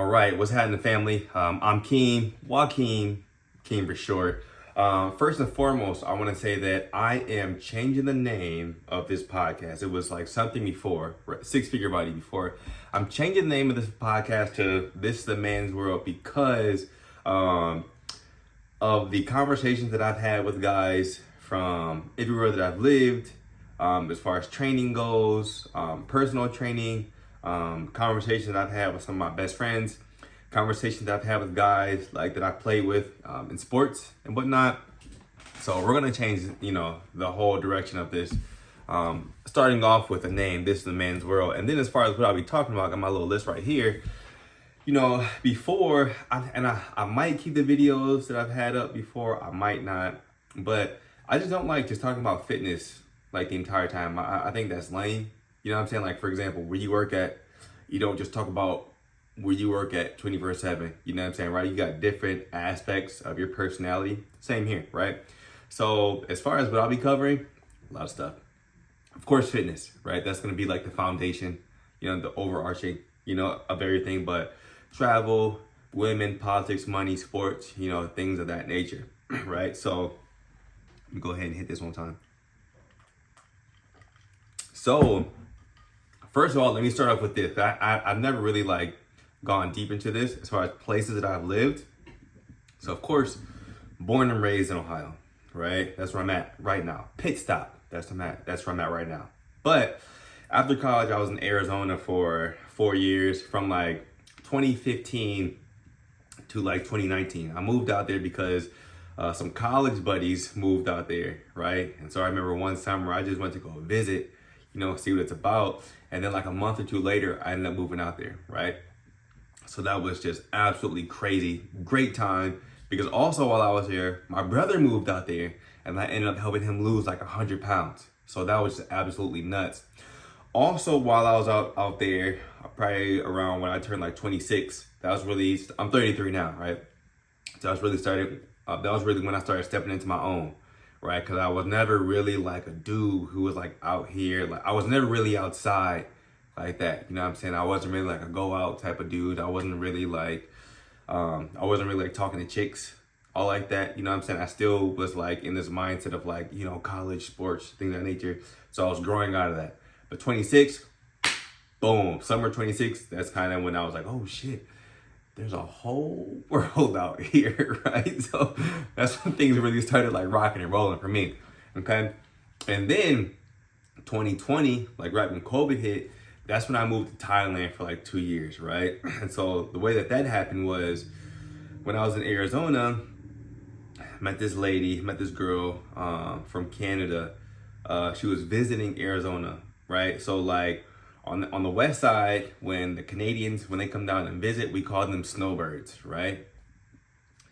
All right, what's happening, family? I'm Keem, Joaquin, Keem for short. First and foremost, I want to say that I am changing the name of this podcast. It was like something before, Six Figure Body before. I'm changing the name of this podcast to This is the Man's World because of the conversations that I've had with guys from everywhere that I've lived, as far as training goes, personal training, conversations I've had with some of my best friends, conversations I've had with guys like that I play with in sports and whatnot. So we're gonna change, the whole direction of this. Starting off with a name, This is the Man's World, and then as far as what I'll be talking about, I got my little list right here. Before, I might keep the videos that I've had up before, I might not, but I just don't like just talking about fitness like the entire time. I think that's lame. You know what I'm saying? Like, for example, where you work at, you don't just talk about where you work at 24/7. You know what I'm saying, right? You got different aspects of your personality. Same here, right? So as far as what I'll be covering, a lot of stuff. Of course, fitness, right? That's going to be like the foundation, the overarching, of everything. But travel, women, politics, money, sports, things of that nature, right? So let me go ahead and hit this one time. So first of all, let me start off with this. I've never really gone deep into this as far as places that I've lived. So of course, born and raised in Ohio, right? That's where I'm at right now. Pit stop. That's where I'm at right now. But after college, I was in Arizona for 4 years, from 2015 to 2019. I moved out there because some college buddies moved out there, right? And so I remember one summer I just went to go visit, see what it's about. And then a month or two later, I ended up moving out there, right? So that was just absolutely crazy. Great time. Because also while I was there, my brother moved out there and I ended up helping him lose 100 pounds. So that was just absolutely nuts. Also, while I was out there, probably around when I turned 26, I'm 33 now, right? So that was really when I started stepping into my own, right? Because I was never really a dude who was out here. I was never really outside like that. You know what I'm saying? I wasn't really a go out type of dude. I wasn't really talking to chicks all like that. You know what I'm saying? I still was in this mindset of college, sports, things of that nature. So I was growing out of that. But 26, boom, summer 26, that's kind of when I was oh shit, there's a whole world out here, right? So that's when things really started rocking and rolling for me, okay? And then 2020, right when COVID hit, that's when I moved to Thailand for 2 years, right? And so the way that happened was when I was in Arizona, met this girl from Canada. She was visiting Arizona, right? So on the west side, when the Canadians, when they come down and visit, we call them snowbirds, right?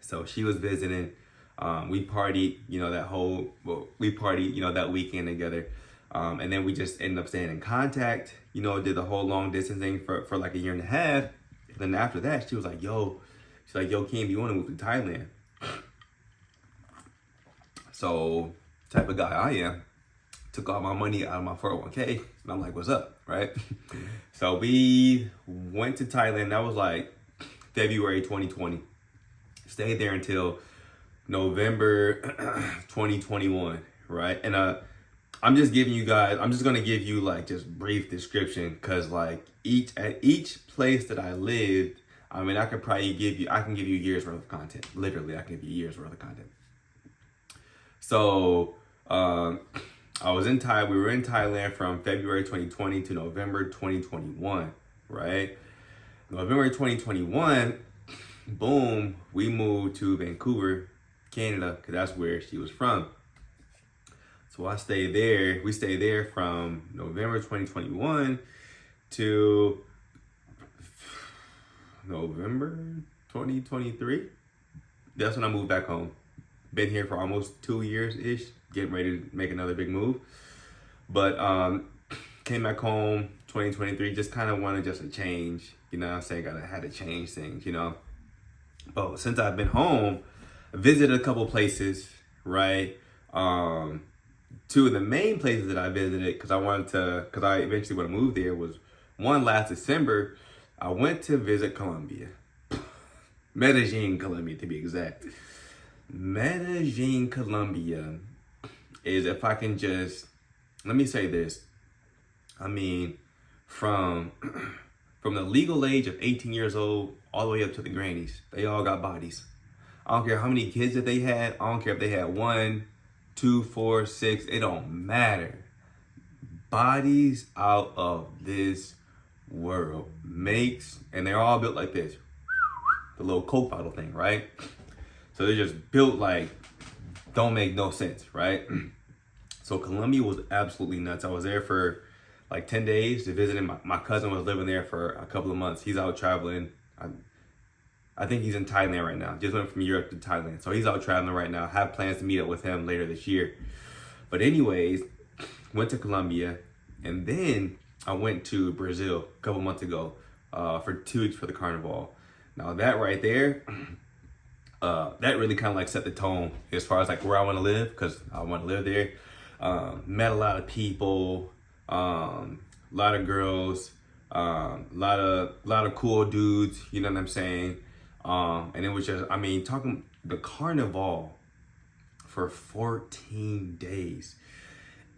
So she was visiting. We partied, that weekend together. And then we just ended up staying in contact, did the whole long distance thing for a year and a half. And then after that, she was yo, Kim, you want to move to Thailand? So type of guy I am, took all my money out of my 401k, and I'm what's up, right? So we went to Thailand. That was February 2020. Stayed there until November 2021, right? And I'm just gonna give you just brief description, because each place that I lived, I mean, I can give you years worth of content. Literally, I can give you years worth of content. So we were in Thailand from February 2020 to November 2021, right? November 2021, boom, we moved to Vancouver, Canada, because that's where she was from. So we stayed there from November 2021 to November 2023. That's when I moved back home. Been here for almost 2 years-ish, getting ready to make another big move. But came back home 2023, just kind of wanted just a change, you know what I'm saying? Had to change things, But since I've been home, I visited a couple places, right? Two of the main places that I visited, because I eventually want to move there, was one last December. I went to visit Colombia. Medellin, Colombia, to be exact. Medellin, Colombia is, if I can just, let me say this. I mean, from the legal age of 18 years old all the way up to the grannies, they all got bodies. I don't care how many kids that they had. I don't care if they had 1, 2, 4, 6. It don't matter. Bodies out of this world. And they're all built like this. The little Coke bottle thing, right? So they're just built like, don't make no sense, right? So Colombia was absolutely nuts. I was there for like 10 days to visit him. My cousin was living there for a couple of months. He's out traveling. I think he's in Thailand right now. Just went from Europe to Thailand. So he's out traveling right now. Have plans to meet up with him later this year. But anyways, went to Colombia. And then I went to Brazil a couple months ago for 2 weeks for the carnival. Now that right there, that really kind of like set the tone as far as like where I want to live, because I want to live there. Met a lot of people, a lot of girls, lot of cool dudes, you know what I'm saying? And it was just, I mean, talking the carnival for 14 days.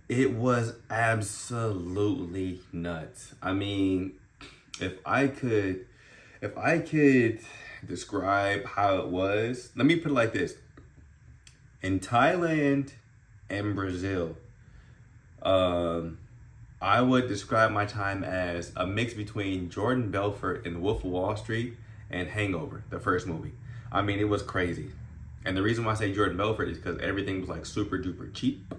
It was absolutely nuts. I mean, if I could describe how it was, let me put it like this. In Thailand and Brazil, I would describe my time as a mix between Jordan Belfort in The Wolf of Wall Street and Hangover, the first movie. I mean, it was crazy. And the reason why I say Jordan Belfort is because everything was like super duper cheap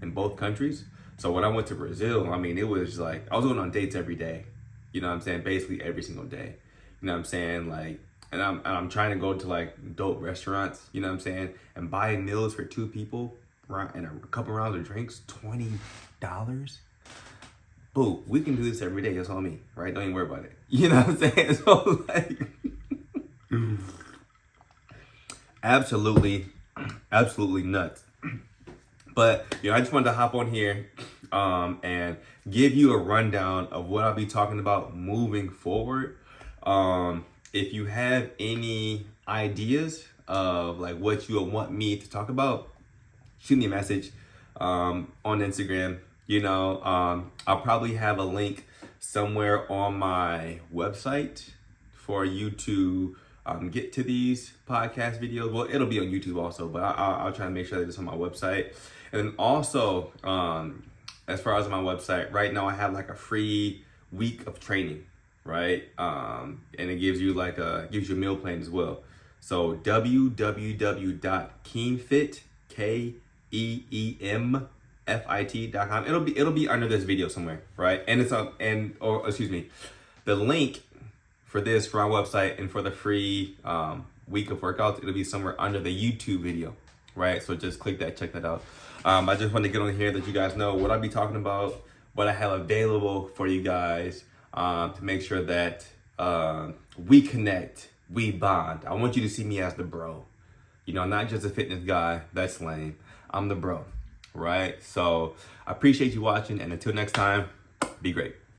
in both countries. So when I went to Brazil, I mean, it was like, I was going on dates every day. You know what I'm saying? Basically every single day. You know what I'm saying? Like, and I'm trying to go to like dope restaurants, you know what I'm saying? And buy meals for 2 people and a couple rounds of drinks, $20. Boo, we can do this every day. That's all me, right? Don't even worry about it. You know what I'm saying? So like, absolutely nuts. But, you know, I just wanted to hop on here and give you a rundown of what I'll be talking about moving forward. If you have any ideas of like what you want me to talk about, shoot me a message on Instagram. You know, I'll probably have a link somewhere on my website for you to get to these podcast videos. Well, it'll be on YouTube also, but I'll try to make sure that it's on my website. And then also, as far as my website, right now I have like a free week of training, right? And it gives you like a meal plan as well. So www.keemfit, KEEMFIT.com. It'll be under this video somewhere, right? And it's the link for this for our website and for the free week of workouts, it'll be somewhere under the YouTube video, right? So just click that, check that out. I just want to get on here that you guys know what I'll be talking about, what I have available for you guys to make sure that we connect, we bond. I want you to see me as the bro. You know, not just a fitness guy. That's lame. I'm the bro, right? So I appreciate you watching, and until next time, be great.